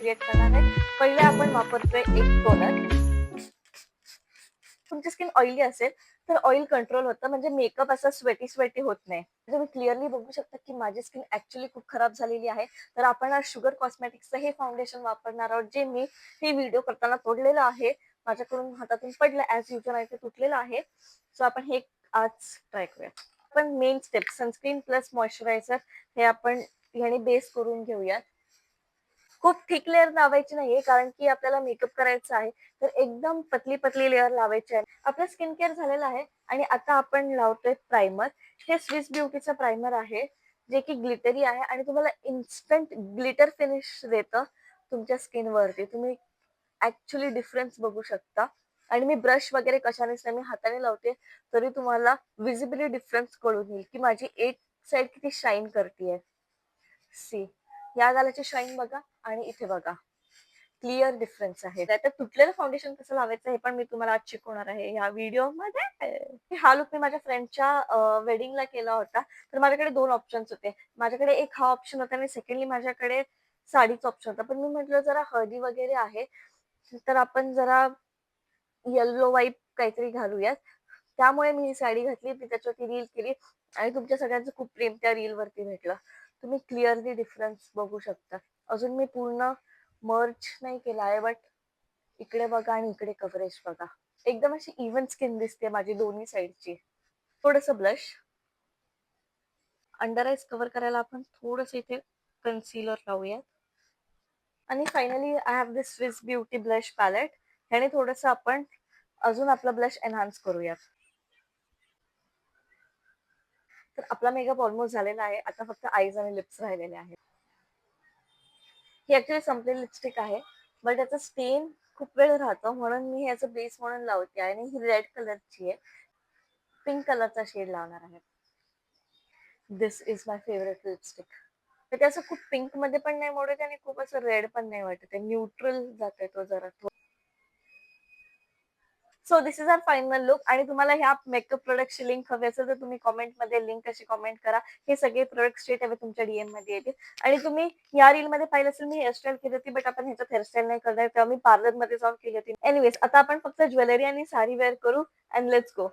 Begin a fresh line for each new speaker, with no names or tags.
Create करणार आहे. पहिले आपण वापरतोय एक टोनर. तुमची स्किन ऑइली असेल तर ऑइल कंट्रोल होतं, म्हणजे मेकअप असा स्वेटी स्वेटी होत नाही. तुम्ही क्लिअरली बघू शकता की माझी स्किन ऍक्च्युली खूप खराब झालेली आहे. तर आपण आज शुगर कॉस्मेटिक्सचं हे फाउंडेशन वापरणार आहोत, जे मी हे व्हिडिओ करताना तोडलेलं आहे. माझ्याकडून हातातून पडलं, ऍज युजल आहे ते तुटलेलं आहे. सो आपण हे आज ट्राय करूया. आपण main step sunscreen plus moisturiser हे आपण ह्याने बेस करून घेऊयात. खूप थिक लेअर लावायची नाहीये, कारण की आपल्याला मेकअप करायचा आहे. तर एकदम पतली पतली लेअर लावायची आहे. आपलं स्किन केअर झालेलं आहे आणि आता आपण लावतोय प्रायमर. हे स्विस ब्युटीचं प्रायमर आहे, जे की ग्लिटरी आहे आणि तुम्हाला इन्स्टंट ग्लिटर फिनिश देतं तुमच्या स्किनवरती. तुम्ही ऍक्च्युली डिफरन्स बघू शकता. आणि मी ब्रश वगैरे कशानेच नाही, मी हाताने लावते, तरी तुम्हाला विजिबली डिफरन्स कळून येईल की माझी एक साइड किती शाईन करते. सी, या गालाची शाईन बघा आणि इथे बघा, क्लिअर डिफरन्स आहे. आता तुटलेलं फाउंडेशन कसं लावायचं हे पण मी तुम्हाला आज शिकवणार आहे या व्हिडिओमध्ये. हा लुक मी माझ्या फ्रेंडच्या वेडिंगला केला होता. तर माझ्याकडे दोन ऑप्शन्स होते. माझ्याकडे एक हा ऑप्शन होता आणि सेकंडली माझ्याकडे साडीचा ऑप्शन होता. पण मी म्हटलं जरा हळदी वगैरे आहे, तर आपण जरा येल्लो वाईप काहीतरी घालूयात. त्यामुळे मी ही साडी घातली, ती त्याच्यावरती रील केली आणि तुमच्या सगळ्यांचं खूप प्रेम त्या रील वरती भेटलं. तुम्ही क्लिअरली डिफरन्स बघू शकता. अजून मी पूर्ण मर्ज नाही केला आहे, बट इकडे बघा आणि इकडे कव्हरेज बघा. एकदम अशी इव्हन स्किन दिसते माझी दोन्ही साईडची. थोडस ब्लश, अंडर आईज कव्हर करायला आपण थोडस इथे कन्सिलर लावूयात. आणि finally I have this Swiss Beauty blush palette. ह्याने थोडस आपण अजून आपला ब्लश एनहान्स करूयात. तर आपला मेकअप ऑलमोस्ट झालेला आहे. आता फक्त आईज आणि लिप्स राहिलेले आहेत. ही ऍक्च्युली संपलेली लिपस्टिक आहे, बट याचं स्टेन खूप वेळ राहतं, म्हणून मी ह्याचं बेस म्हणून लावते आणि ही रेड कलरची आहे. पिंक कलरचा शेड लावणार आहे. दिस इज माय फेवरेट लिपस्टिक. तर ते असं खूप पिंक मध्ये पण नाही मोडत आणि खूप असं रेड पण नाही वाटत आहे. न्यूट्रल जातोय तो जरा. So this is our final look. आणि तुम्हाला ह्या मेकअप प्रोडक्टची लिंक हवी असेल तर तुम्ही कॉमेंटमध्ये लिंक अशी कॉमेंट करा. हे सगळे प्रोडक्ट स्ट्रेट अवे तुमच्या डीएम मध्ये येतील. आणि तुम्ही या रील मध्ये पाहिलं असेल मी हेअरस्टाईल केली होती, बट आपण ह्याच्यात हेअरस्टाईल नाही करणार, तेव्हा मी पार्लर मध्ये जाऊन केली होती. एनिवेज आता आपण फक्त ज्वेलरी आणि साडी वेअर करू अँड लेट्स गो.